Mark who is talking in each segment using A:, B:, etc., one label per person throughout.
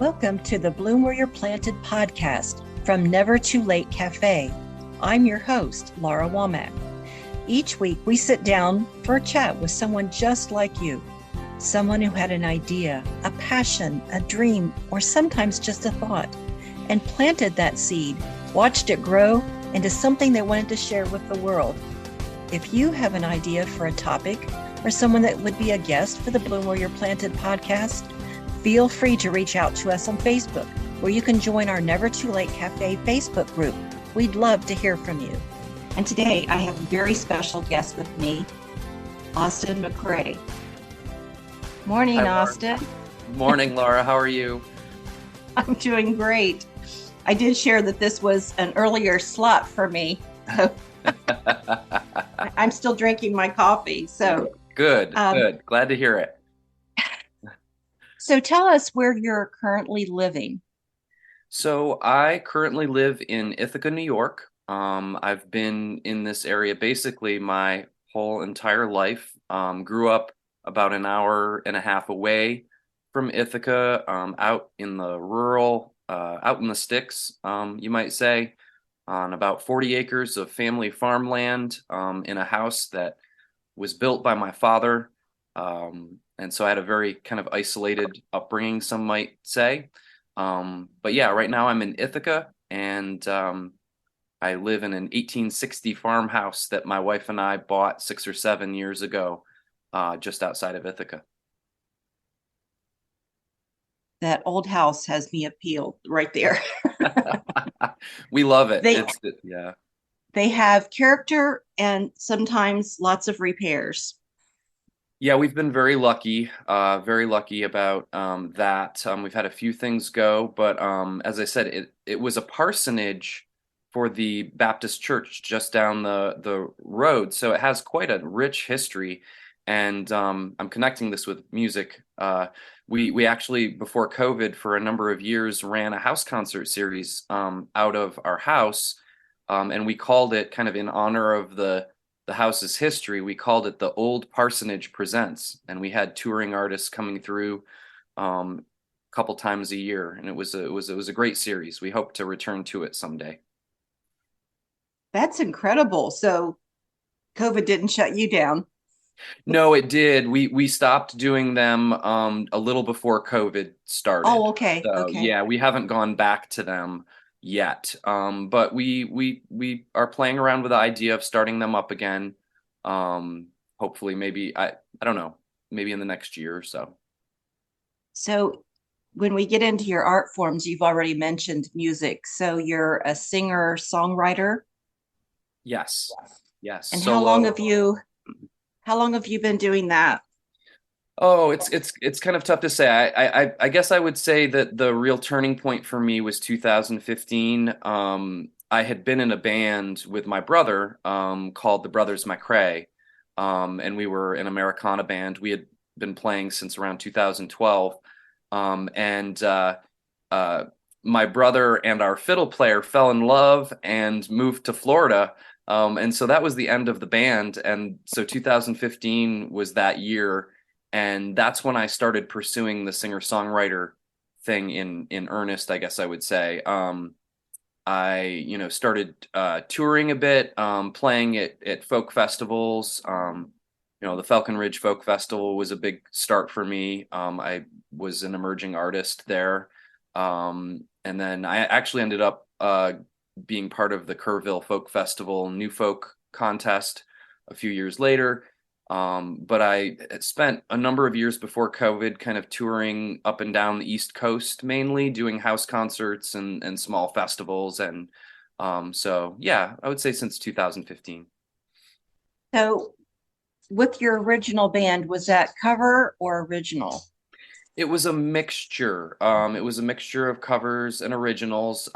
A: Welcome to the Bloom Where You're Planted podcast from Never Too Late Cafe. I'm your host, Laura Womack. Each week, we sit down for a chat with someone just like you, someone who had an idea, a passion, a dream, or sometimes just a thought, and planted that seed, watched it grow into something they wanted to share with the world. If you have an idea for a topic or someone that would be a guest for the Bloom Where You're Planted podcast, feel free to reach out to us on Facebook, where you can join our Never Too Late Cafe Facebook group. We'd love to hear from you. And today I have a very special guest with me, Austin Macrae. Morning,
B: Hi,
A: Austin.
B: Morning, Laura. How are you?
A: I'm doing great. I did share that this was an earlier slot for me, so I'm still drinking my coffee. So
B: Good. Glad to hear it.
A: So tell us where you're currently living.
B: So I currently live in Ithaca, New York. I've been in this area basically my whole entire life. Grew up about an hour and a half away from Ithaca, out in the out in the sticks, you might say, on about 40 acres of family farmland, in a house that was built by my father. And so I had a very kind of isolated upbringing, some might say. But yeah, right now I'm in Ithaca, and I live in an 1860 farmhouse that my wife and I bought 6 or 7 years ago, just outside of Ithaca.
A: That old house has me appealed right there.
B: We love it.
A: They,
B: Yeah.
A: they have character and sometimes lots of repairs.
B: Yeah, we've been very lucky about that. We've had a few things go, but as I said, it was a parsonage for the Baptist church just down the road, so it has quite a rich history. And I'm connecting this with music. We actually, before COVID, for a number of years, ran a house concert series out of our house, and we called it, kind of in honor of the house's history, we called it the Old Parsonage Presents, and we had touring artists coming through a couple times a year, and it was a great series. We hope to return to it someday.
A: That's incredible. So COVID didn't shut you down.
B: No, it did. We stopped doing them a little before COVID started.
A: Oh, okay.
B: So
A: Okay.
B: yeah, we haven't gone back to them yet. But we are playing around with the idea of starting them up again. Hopefully, maybe I don't know, maybe in the next year or so.
A: So when we get into your art forms, you've already mentioned music. So you're a singer, songwriter.
B: Yes. Yes.
A: And
B: Solo.
A: how long have you been doing that?
B: Oh, it's kind of tough to say. I guess I would say that the real turning point for me was 2015. I had been in a band with my brother, called the Brothers Macrae, and we were an Americana band. We had been playing since around 2012, and my brother and our fiddle player fell in love and moved to Florida. And so that was the end of the band. And so 2015 was that year. And that's when I started pursuing the singer-songwriter thing in earnest, I guess I would say. I started touring a bit, playing at folk festivals. The Falcon Ridge Folk Festival was a big start for me. I was an emerging artist there. And then I actually ended up being part of the Kerrville Folk Festival New Folk contest a few years later. But I spent a number of years before COVID kind of touring up and down the East Coast, mainly doing house concerts and small festivals. And so, yeah, I would say since 2015.
A: So with your original band, was that cover or original?
B: It was a mixture. It was a mixture of covers and originals.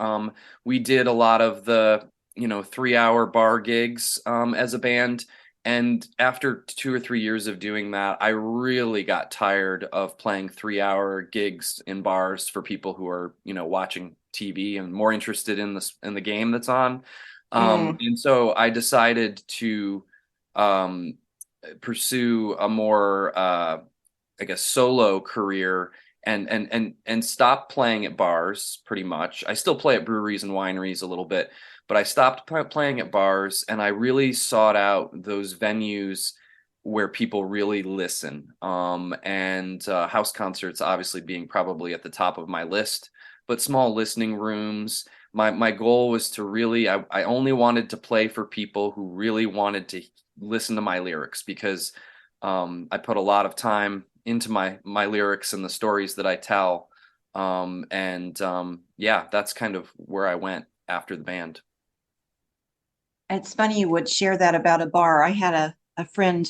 B: We did a lot of the, 3-hour bar gigs as a band. And after 2 or 3 years of doing that, I really got tired of playing 3-hour gigs in bars for people who are, watching TV and more interested in the game that's on. And so I decided to pursue a more, I guess, solo career and stop playing at bars pretty much. I still play at breweries and wineries a little bit, but I stopped playing at bars and I really sought out those venues where people really listen. And house concerts obviously being probably at the top of my list, but small listening rooms. My goal was to really I only wanted to play for people who really wanted to listen to my lyrics because I put a lot of time into my lyrics and the stories that I tell. Yeah, that's kind of where I went after the band.
A: It's funny you would share that about a bar. I had a friend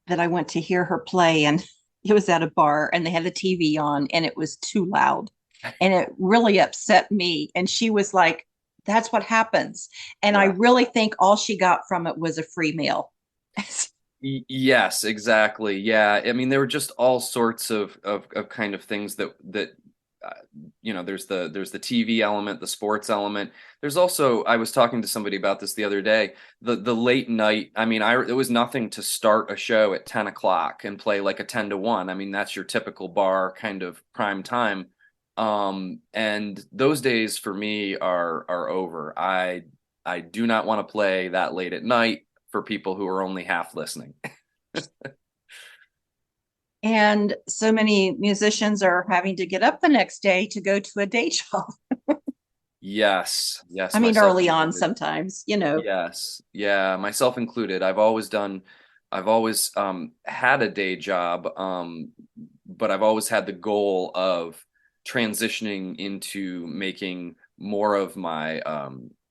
A: that I went to hear her play, and it was at a bar, and they had the TV on, and it was too loud. And it really upset me. And she was like, that's what happens. And I
B: Yeah.
A: really think all she got from it was a free meal.
B: Yes, exactly. Yeah. I mean, there were just all sorts of kind of things that uh, there's the TV element, the sports element. There's also I was talking to somebody about this the other day. The late night. I mean, it was nothing to start a show at 10 o'clock and play like a 10 to 1. I mean, that's your typical bar kind of prime time. And those days for me are over. I do not want to play that late at night for people who are only half listening.
A: And so many musicians are having to get up the next day to go to a day job.
B: Yes,
A: I
B: yes,
A: mean,
B: myself
A: early on
B: included.
A: sometimes, you know.
B: Yes, yeah, myself included. I've always had a day job, but I've always had the goal of transitioning into making more of my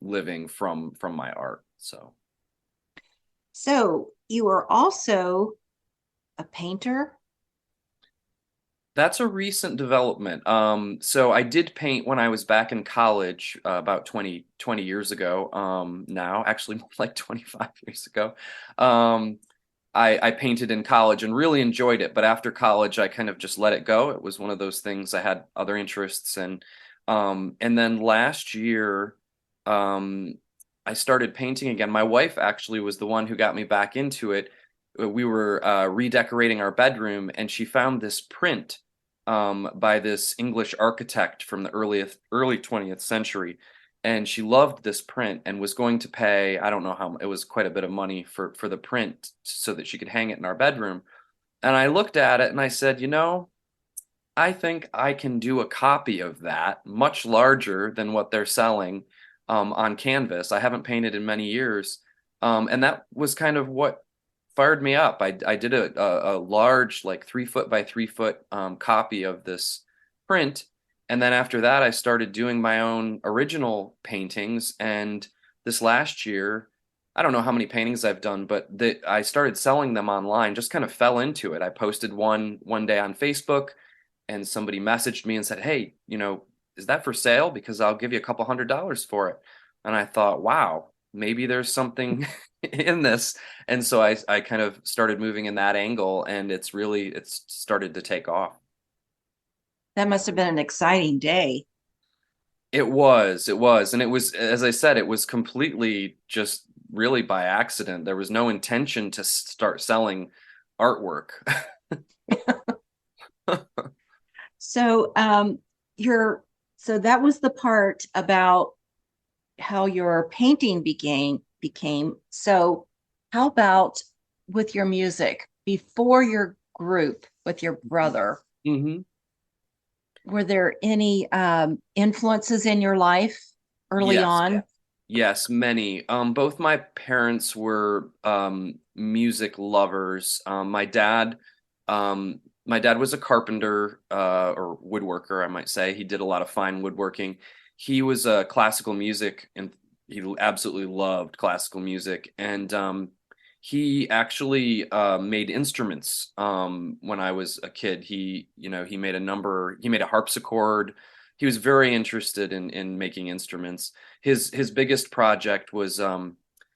B: living from my art. So
A: So you are also a painter.
B: that's a recent development. So I did paint when I was back in college about 20 years ago. Now, actually more like 25 years ago. Um, I painted in college and really enjoyed it, but after college, I kind of just let it go. It was one of those things I had other interests in. And then last year, um, I started painting again. My wife actually was the one who got me back into it. We were redecorating our bedroom, and she found this print by this English architect from the early 20th century, and she loved this print and was going to pay, I don't know how, it was quite a bit of money for the print so that she could hang it in our bedroom. And I looked at it and I said, I think I can do a copy of that much larger than what they're selling on canvas. I haven't painted in many years. And that was kind of what fired me up. I did a large, like 3 foot by 3 foot copy of this print. And then after that, I started doing my own original paintings. And this last year, I don't know how many paintings I've done, but I started selling them online, just kind of fell into it. I posted one day on Facebook and somebody messaged me and said, "Hey, is that for sale? Because I'll give you a couple $100 for it." And I thought, wow, maybe there's something in this. And so I kind of started moving in that angle and it's started to take off.
A: That must have been an exciting day.
B: It was. And it was, as I said, it was completely just really by accident. There was no intention to start selling artwork.
A: So your so that was the part about how your painting became. So how about with your music before your group with your brother?
B: hmm
A: Were there any influences in your life early
B: Yes.
A: on?
B: Yes, many. Both my parents were music lovers. My dad was a carpenter or woodworker, I might say. He did a lot of fine woodworking. He was classical music, and he absolutely loved classical music. And he actually made instruments when I was a kid. He made he made a harpsichord. He was very interested in making instruments. His biggest project was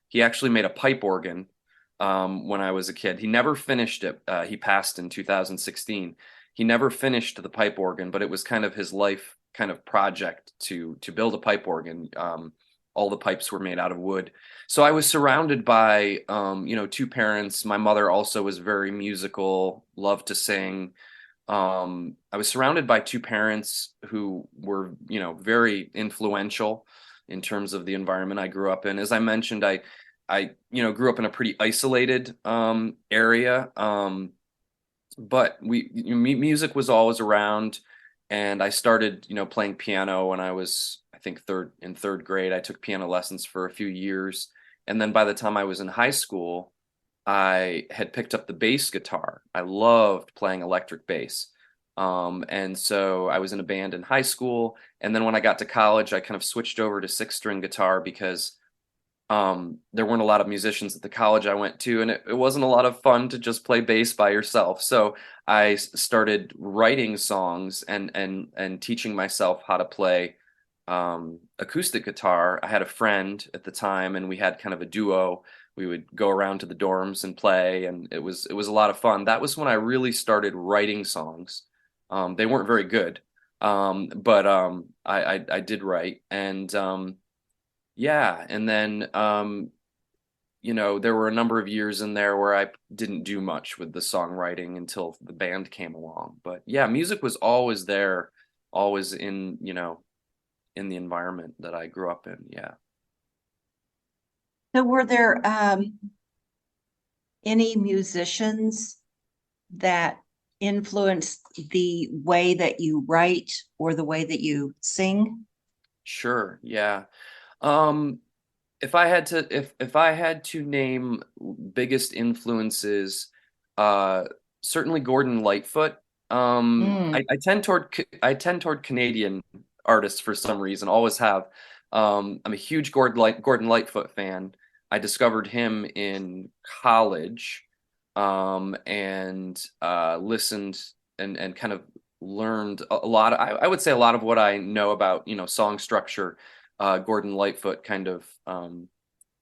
B: he actually made a pipe organ when I was a kid. He never finished it. He passed in 2016. He never finished the pipe organ, but it was kind of his life kind of project to build a pipe organ. All the pipes were made out of wood. So I was surrounded by two parents. My mother also was very musical, loved to sing. I was surrounded by two parents who were, very influential in terms of the environment I grew up in. As I mentioned, I grew up in a pretty isolated area. But music was always around, and I started, playing piano when I was, I think, third grade. I took piano lessons for a few years, and then by the time I was in high school, I had picked up the bass guitar. I loved playing electric bass. And so I was in a band in high school. And then when I got to college, I kind of switched over to six string guitar because there weren't a lot of musicians at the college I went to, and it wasn't a lot of fun to just play bass by yourself. So I started writing songs and teaching myself how to play acoustic guitar. I had a friend at the time, and we had kind of a duo. We would go around to the dorms and play, and it was a lot of fun. That was when I really started writing songs. They weren't very good, but I did write, and yeah, and then there were a number of years in there where I didn't do much with the songwriting until the band came along. But yeah, music was always there, always in the environment that I grew up in. Yeah.
A: So, were there any musicians that influenced the way that you write or the way that you sing?
B: Sure. Yeah. Um, if I had to name biggest influences, uh, certainly Gordon Lightfoot.
A: Mm.
B: I tend toward Canadian artists for some reason, always have. I'm a huge Gordon Lightfoot fan. I discovered him in college, and listened and kind of learned a lot. I would say a lot of what I know about song structure. Gordon Lightfoot kind of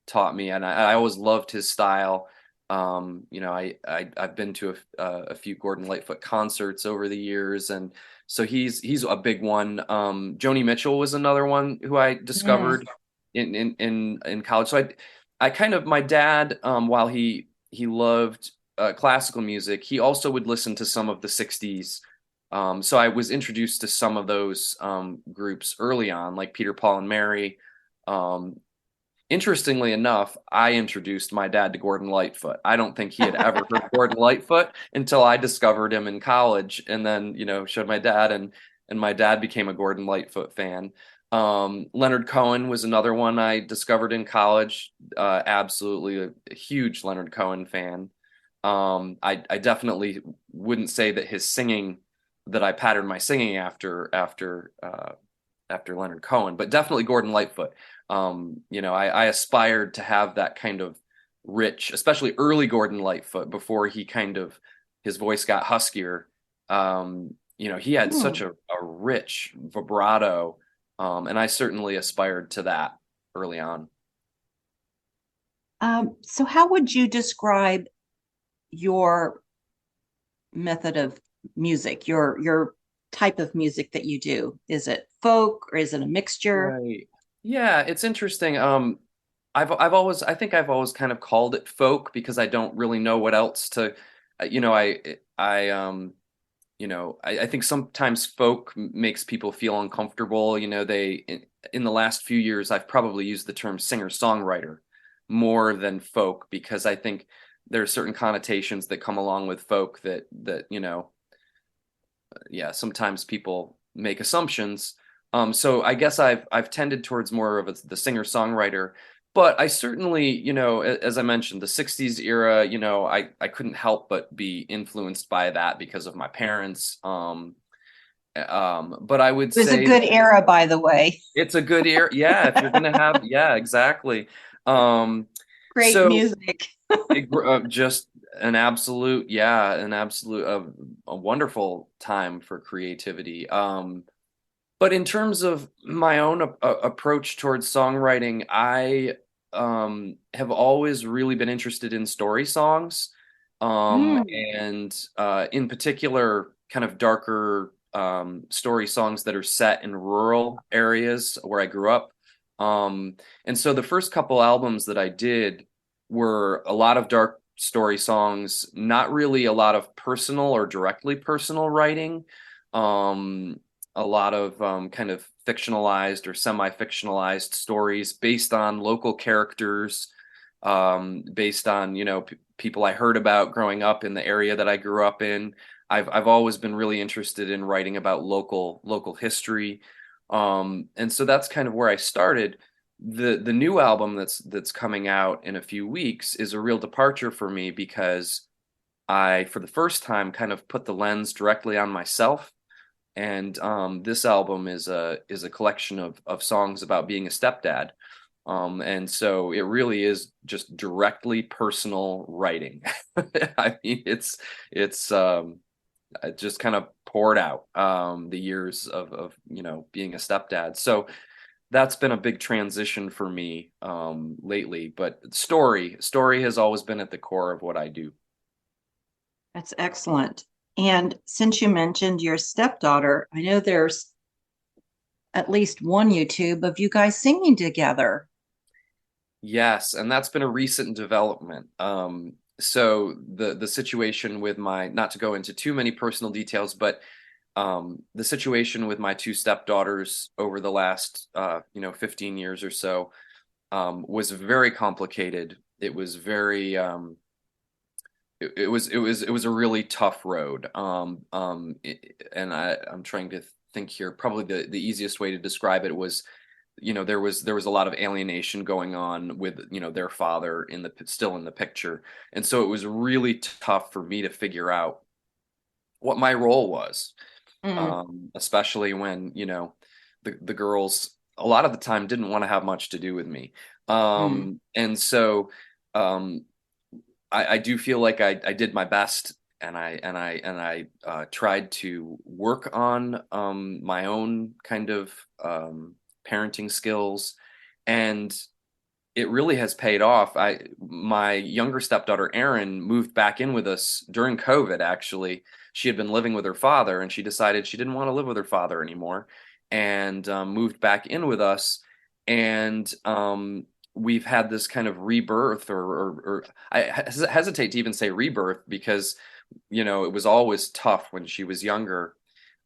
B: taught me, and I always loved his style. I've been to a few Gordon Lightfoot concerts over the years, and so he's a big one. Joni Mitchell was another one who I
A: Mm.
B: discovered in college. So I kind of, my dad, while he loved classical music, he also would listen to some of the '60s. So I was introduced to some of those groups early on, like Peter, Paul, and Mary. Um, Interestingly enough, I introduced my dad to Gordon Lightfoot. I don't think he had ever heard Gordon Lightfoot until I discovered him in college, and then showed my dad, and my dad became a Gordon Lightfoot fan. Leonard Cohen was another one I discovered in college. Absolutely a huge Leonard Cohen fan. I definitely wouldn't say that his singing, that I patterned my singing after Leonard Cohen, but definitely Gordon Lightfoot. I aspired to have that kind of rich, especially early Gordon Lightfoot before he kind of, his voice got huskier. He had such
A: Hmm.
B: a rich vibrato, and I certainly aspired to that early on.
A: So, how would you describe your method of music, your type of music that you do? Is it folk or is it a mixture?
B: Right. Yeah, it's interesting. I think I've always kind of called it folk because I don't really know what else to, I think sometimes folk makes people feel uncomfortable. In the last few years, I've probably used the term singer-songwriter more than folk because I think there are certain connotations that come along with folk that yeah, sometimes people make assumptions. So I guess I've tended towards more of the singer-songwriter, but I certainly, as I mentioned, the '60s era, I couldn't help but be influenced by that because of my parents. But I would
A: It was a
B: say
A: good
B: that
A: era, by the way.
B: it's a good era. Yeah, if you're gonna have, yeah, exactly. Um,
A: Great
B: so
A: music.
B: just an absolute, a wonderful time for creativity. But in terms of my own approach towards songwriting, I have always really been interested in story songs,
A: Mm.
B: and in particular, kind of darker story songs that are set in rural areas where I grew up. And so the first couple albums that I did were a lot of dark story songs, not really a lot of personal or directly personal writing. Um, a lot of kind of fictionalized or semi-fictionalized stories based on local characters, based on, people I heard about growing up in the area that I grew up in. I've always been really interested in writing about local history. And so that's kind of where I started. The new album that's coming out in a few weeks is a real departure for me because I, for the first time, kind of put the lens directly on myself. And this album is a collection of songs about being a stepdad. And so it really is just directly personal writing. I mean, it's I just kind of poured out the years of being a stepdad. So that's been a big transition for me lately. But story has always been at the core of what I do.
A: That's excellent. And since you mentioned your stepdaughter, I know there's at least one YouTube of you guys singing together.
B: Yes, and that's been a recent development. So the situation with my, not to go into too many personal details, but the situation with my two stepdaughters over the last 15 years or so was very complicated. It was very it was a really tough road. And I'm trying to think here. Probably the easiest way to describe it was, there was a lot of alienation going on with, their father still in the picture. And so it was really tough for me to figure out what my role was,
A: Mm,
B: especially when, the girls a lot of the time didn't want to have much to do with me.
A: mm.
B: And so um, I do feel like I did my best, and I tried to work on my own kind of parenting skills, and it really has paid off. My younger stepdaughter Erin moved back in with us during COVID. Actually, she had been living with her father, and she decided she didn't want to live with her father anymore, and moved back in with us. And we've had this kind of rebirth, or I hesitate to even say rebirth because it was always tough when she was younger.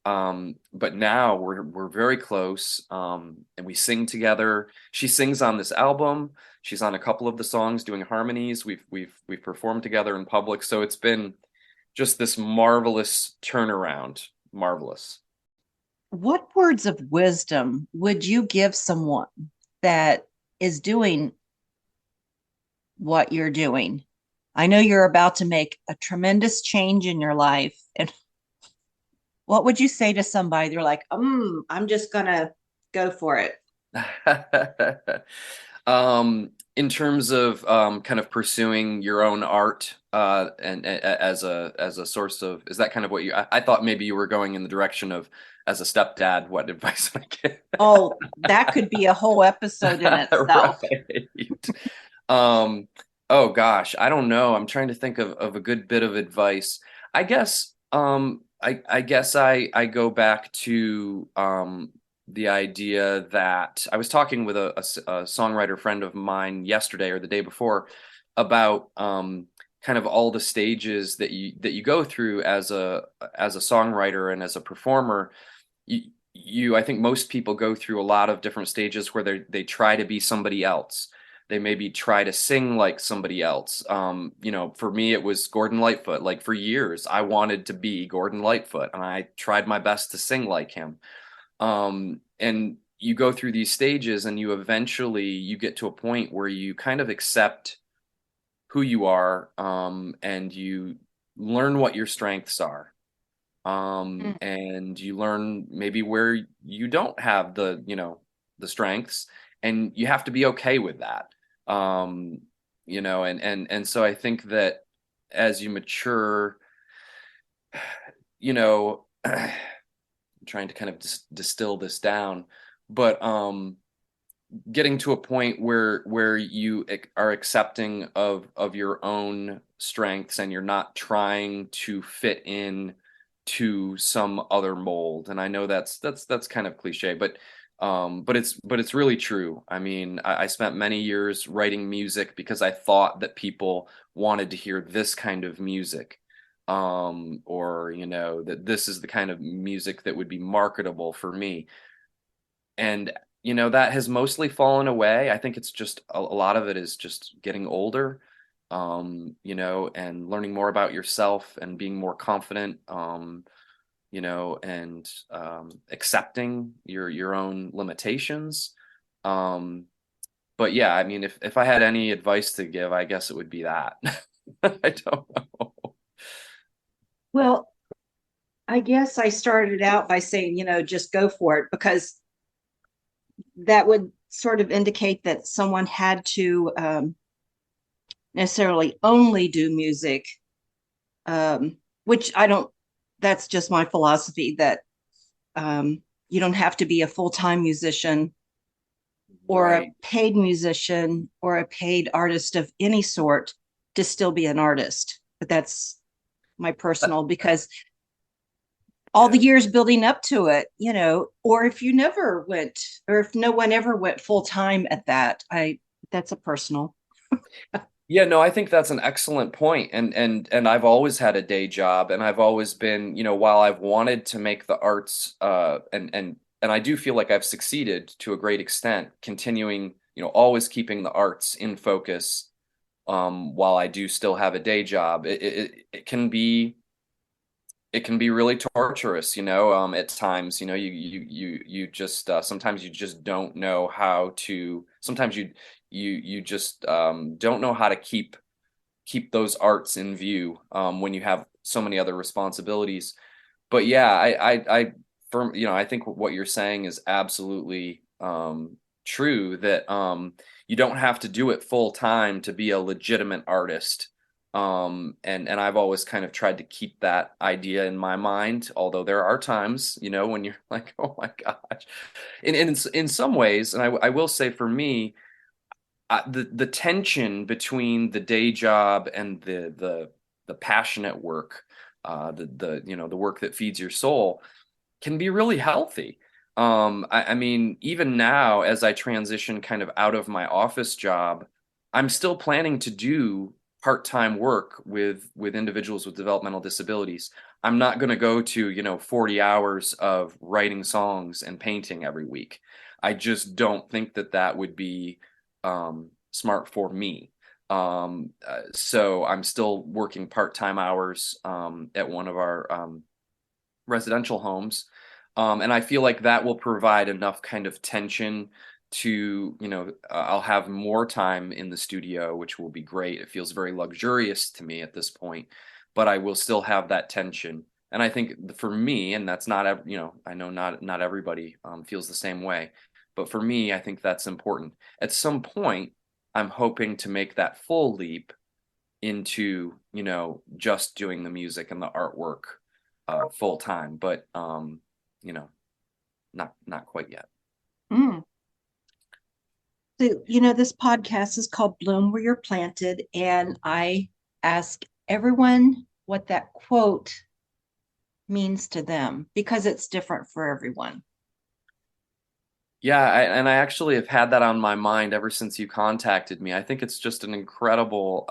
B: But now we're very close, and we sing together. She sings on this album. She's on a couple of the songs doing harmonies. We've performed together in public, so it's been just this marvelous turnaround. Marvelous.
A: What words of wisdom would you give someone that is doing what you're doing? I know you're about to make a tremendous change in your life. And what would you say to somebody? They're like, I'm just going to go for it.
B: In terms of kind of pursuing your own art, as a source of, is that kind of what I thought maybe you were going in the direction of, as a stepdad, what advice would I give?
A: Oh, that could be a whole episode in itself.
B: Right. Um, oh gosh, I don't know. I'm trying to think of a good bit of advice. I guess I go back to the idea that I was talking with a songwriter friend of mine yesterday or the day before about kind of all the stages that you go through as a songwriter and as a performer. You I think most people go through a lot of different stages where they try to be somebody else. They maybe try to sing like somebody else. For me, it was Gordon Lightfoot. Like for years, I wanted to be Gordon Lightfoot, and I tried my best to sing like him. And you go through these stages, and you get to a point where you kind of accept who you are, and you learn what your strengths are,
A: Mm.
B: and you learn maybe where you don't have the strengths, and you have to be okay with that. And so I think that as you mature, I'm trying to kind of distill this down, but getting to a point where you are accepting of your own strengths, and you're not trying to fit in to some other mold. And I know that's kind of cliche, but But it's really true. I mean, I spent many years writing music because I thought that people wanted to hear this kind of music, or that this is the kind of music that would be marketable for me. And that has mostly fallen away. I think it's just a lot of it is just getting older, and learning more about yourself and being more confident, and accepting your own limitations. Um, but yeah, I mean, if I had any advice to give, I guess it would be that. I don't know.
A: Well, I guess I started out by saying, just go for it, because that would sort of indicate that someone had to necessarily only do music, which I don't, that's just my philosophy that you don't have to be a full time musician or a
B: Right.
A: paid musician or a paid artist of any sort to still be an artist. But that's my
B: That-
A: personal, because all the
B: yeah.
A: years building up to it, or if you never went, or if no one ever went full time at that, that's a personal.
B: Yeah, no, I think that's an excellent point. And I've always had a day job, and I've always been, while I've wanted to make the arts, and I do feel like I've succeeded to a great extent, continuing, always keeping the arts in focus, while I do still have a day job. It can be really torturous, at times. You just sometimes you just don't know how to. Sometimes you just don't know how to keep those arts in view, when you have so many other responsibilities. But yeah, I think what you're saying is absolutely true, that you don't have to do it full time to be a legitimate artist. And I've always kind of tried to keep that idea in my mind, although there are times, when you're like, oh my gosh. And in some ways, and I will say for me, the tension between the day job and the passionate work, the work that feeds your soul, can be really healthy. I mean, even now, as I transition kind of out of my office job, I'm still planning to do part-time work with individuals with developmental disabilities. I'm not going to go to, 40 hours of writing songs and painting every week. I just don't think that that would be smart for me. So I'm still working part-time hours, at one of our residential homes. And I feel like that will provide enough kind of tension to, I'll have more time in the studio, which will be great. It feels very luxurious to me at this point, but I will still have that tension. And I think for me, and that's not, I know not everybody feels the same way, but for me, I think that's important. At some point, I'm hoping to make that full leap into, just doing the music and the artwork full time, but you know, not quite yet.
A: Mm. So, this podcast is called Bloom Where You're Planted, and I ask everyone what that quote means to them because it's different for everyone.
B: Yeah, and I actually have had that on my mind ever since you contacted me. I think it's just an incredible.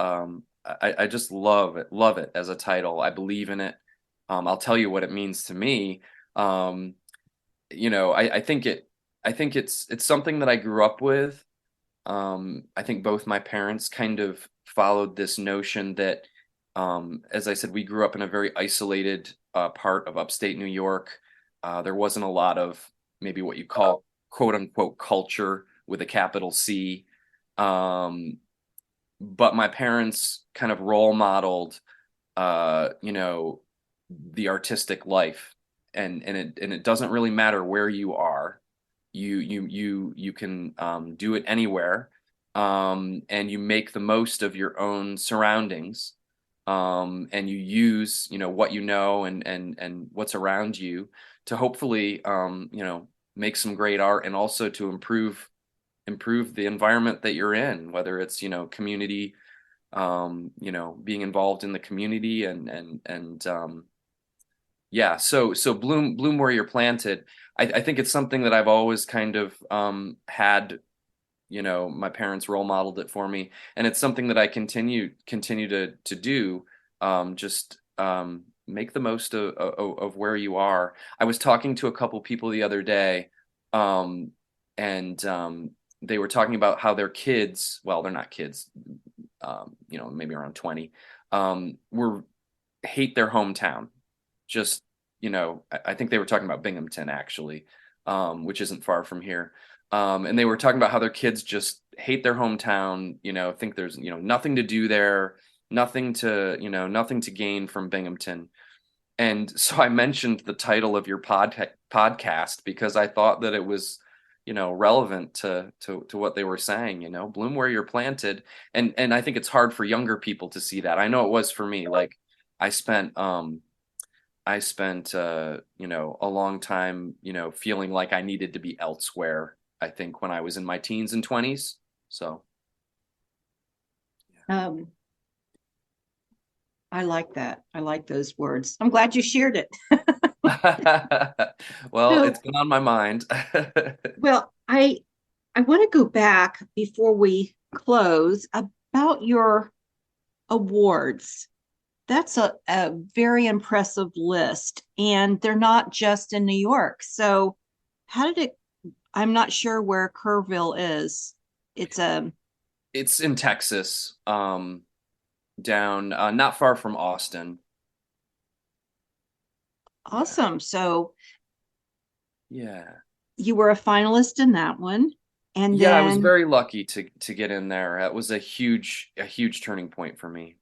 B: I just love it as a title. I believe in it. I'll tell you what it means to me. Um, I think it's something that I grew up with. I think both my parents kind of followed this notion that, as I said, we grew up in a very isolated part of upstate New York. There wasn't a lot of maybe what you call quote unquote culture with a capital C. Um, but my parents kind of role modeled, the artistic life, and it doesn't really matter where you are. You can do it anywhere, and you make the most of your own surroundings, and you use what and what's around you to hopefully make some great art, and also to improve the environment that you're in, whether it's community, being involved in the community, and Yeah, so bloom where you're planted. I think it's something that I've always kind of had, my parents role modeled it for me, and it's something that I continue to do. Just make the most of where you are. I was talking to a couple people the other day, um, and they were talking about how their kids, well, they're not kids, maybe around 20, were hate their hometown. Just, I think they were talking about Binghamton actually, which isn't far from here. And they were talking about how their kids just hate their hometown, think there's, nothing to do there, nothing to gain from Binghamton. And so I mentioned the title of your podcast because I thought that it was, relevant to what they were saying, bloom where you're planted. And I think it's hard for younger people to see that. I know it was for me. Like I spent a long time, feeling like I needed to be elsewhere, I think when I was in my teens and 20s. So,
A: Um, I like that. I like those words. I'm glad you shared it.
B: well,
A: So,
B: it's been on my mind.
A: well, I want to go back before we close about your awards. That's a very impressive list, and they're not just in New York. So, how did it? I'm not sure where Kerrville is. It's
B: It's in Texas, down not far from Austin. Yeah.
A: awesome. So,
B: Yeah.
A: you were a finalist in that one, and
B: Yeah, I was
A: then
B: very lucky to get in there. That was a huge turning point for me.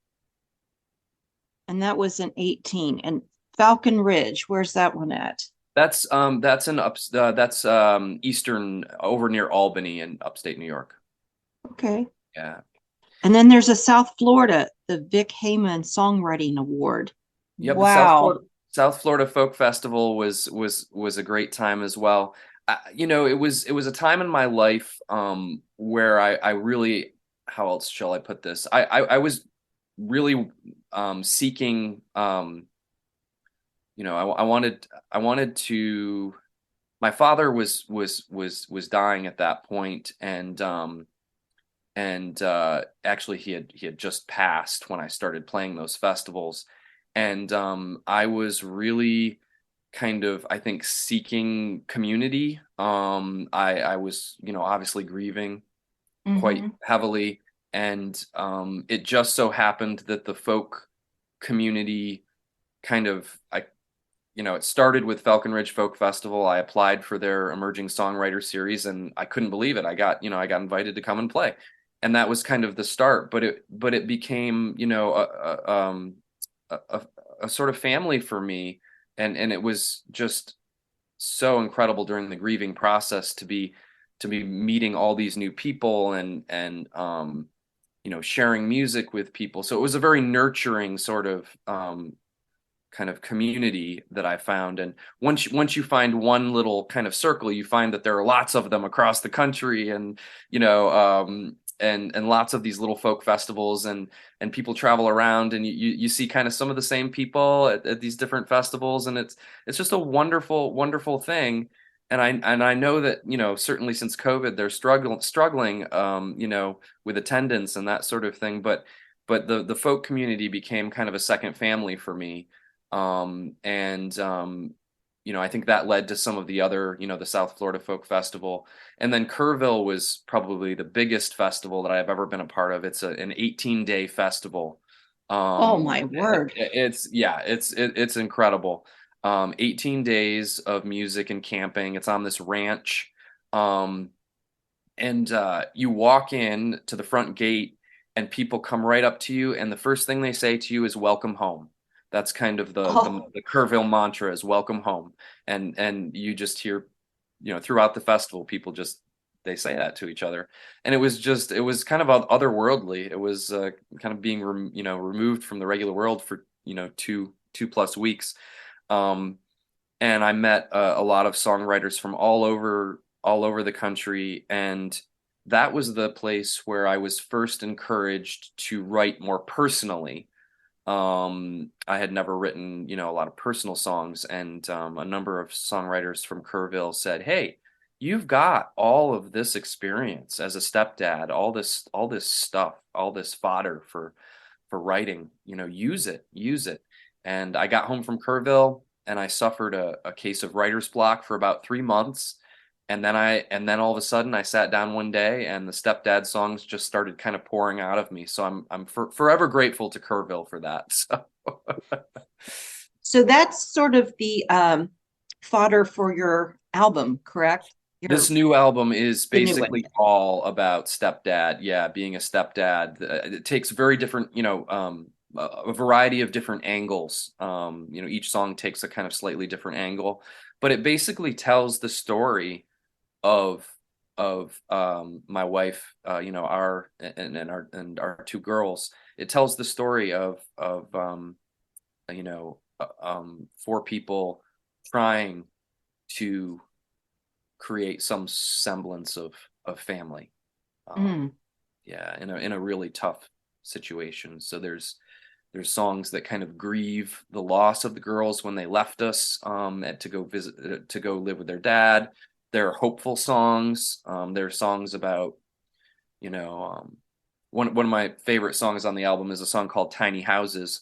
A: and that was in 18. And Falcon Ridge, where's that one at?
B: That's eastern over near Albany in upstate New York.
A: Okay.
B: Yeah.
A: And then there's a South Florida, the Vic Heyman Songwriting Award.
B: Yep, the South
A: Wow.
B: Florida South Florida Folk Festival was a great time as well. It was a time in my life where I really, how else shall I put this? I was really seeking, I wanted to. My father was dying at that point, and actually he had just passed when I started playing those festivals, and I was really kind of, I think, seeking community. I was, obviously grieving quite
A: Mm-hmm.
B: heavily, and it just so happened that the folk community kind of, it started with Falcon Ridge Folk Festival. I applied for their emerging songwriter series, and I couldn't believe it. I got invited to come and play, and that was kind of the start. But it became, a, a sort of family for me, and it was just so incredible during the grieving process to be meeting all these new people, and sharing music with people. So it was a very nurturing sort of kind of community that I found. And once you find one little kind of circle, you find that there are lots of them across the country, and and lots of these little folk festivals, and people travel around, and you see kind of some of the same people at these different festivals, and it's just a wonderful thing. And I know that, certainly since COVID they're struggling with attendance and that sort of thing, but the folk community became kind of a second family for me. And I think that led to some of the other, the South Florida Folk Festival. And then Kerrville was probably the biggest festival that I've ever been a part of. It's an 18-day festival.
A: Oh
B: Um,
A: my word.
B: it's incredible. 18 days of music and camping. It's on this ranch. Um, and you walk in to the front gate, and people come right up to you, and the first thing they say to you is "Welcome home." That's kind of the the,
A: Oh,
B: the Kerrville mantra, is "Welcome home," and you just hear, throughout the festival, people just, they say that to each other, and it was kind of otherworldly. It was kind of being removed from the regular world for, two plus weeks. Um, and I met a lot of songwriters from all over the country, and that was the place where I was first encouraged to write more personally. I had never written, a lot of personal songs, and a number of songwriters from Kerrville said, "Hey, you've got all of this experience as a stepdad, all this stuff, all this fodder for writing. Use it." And I got home from Kerrville, and I suffered a case of writer's block for about 3 months. And then all of a sudden I sat down one day and the stepdad songs just started kind of pouring out of me. So I'm forever grateful to Kerrville for that. So
A: So that's sort of the fodder for your album, correct?
B: this new album is
A: The new one.
B: basically all about stepdad. Yeah, being a stepdad. It takes very different, a variety of different angles. Each song takes a kind of slightly different angle, but it basically tells the story of my wife, our and our two girls. It tells the story of four people trying to create some semblance of family.
A: Mm.
B: Yeah, in a really tough situation. So there's songs that kind of grieve the loss of the girls when they left us, and to go visit, to go live with their dad. There are hopeful songs. There are songs about, one of my favorite songs on the album is a song called Tiny Houses.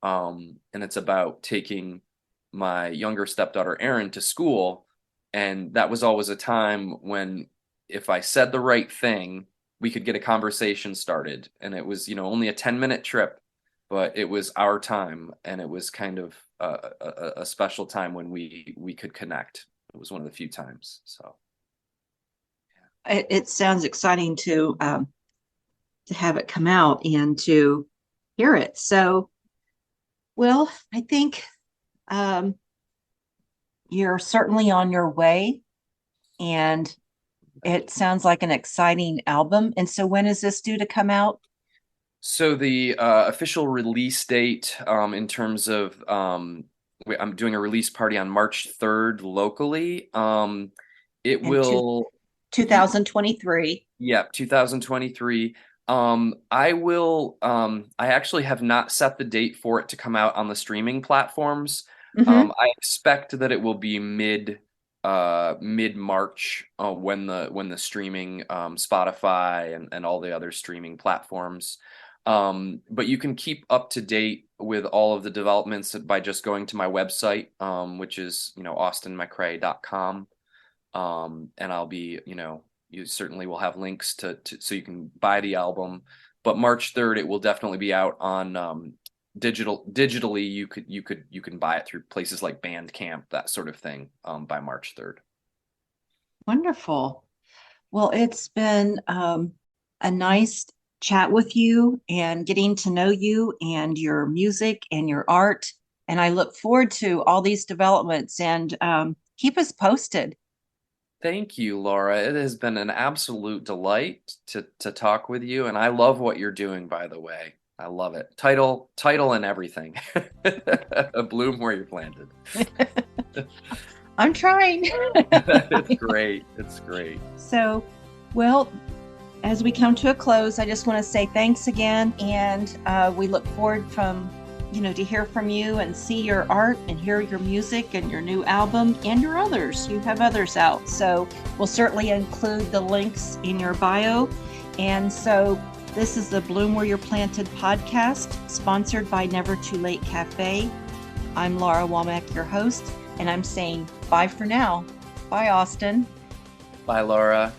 B: And it's about taking my younger stepdaughter Erin to school. And that was always a time when if I said the right thing, we could get a conversation started. And it was, only a 10-minute trip, but it was our time. And it was kind of a special time when we could connect. It was one of the few times. So
A: It sounds exciting to have it come out and to hear it. So, well, I think um, you're certainly on your way, and it sounds like an exciting album. And so, when is this due to come out?
B: So the official release date, in terms of, I'm doing a release party on March 3rd locally. It
A: In
B: will,
A: 2023.
B: yeah, 2023. I actually have not set the date for it to come out on the streaming platforms.
A: Mm-hmm.
B: I expect that it will be mid March, when the streaming, Spotify and all the other streaming platforms. But you can keep up to date with all of the developments by just going to my website, which is, austinmacrae.com. And I'll be, you certainly will have links to so you can buy the album. But March 3rd, it will definitely be out on, digitally. You can buy it through places like Bandcamp, that sort of thing, by March 3rd.
A: Wonderful. Well, it's been a nice chat with you and getting to know you and your music and your art. And I look forward to all these developments, and keep us posted.
B: Thank you, Laura. It has been an absolute delight to talk with you, and I love what you're doing, by the way. I love it. Title and everything. Bloom where you're planted.
A: I'm trying.
B: It's great. It's great.
A: So, well, as we come to a close, I just want to say thanks again, and we look forward to hear from you and see your art and hear your music and your new album and your others. You have others out, so we'll certainly include the links in your bio. And so, this is the Bloom Where You're Planted podcast, sponsored by Never Too Late Cafe. I'm Laura Womack, your host, and I'm saying bye for now. Bye, Austin.
B: Bye, Laura.